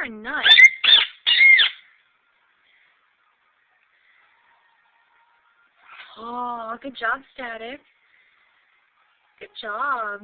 going nuts. Oh, good job, Static. Good job.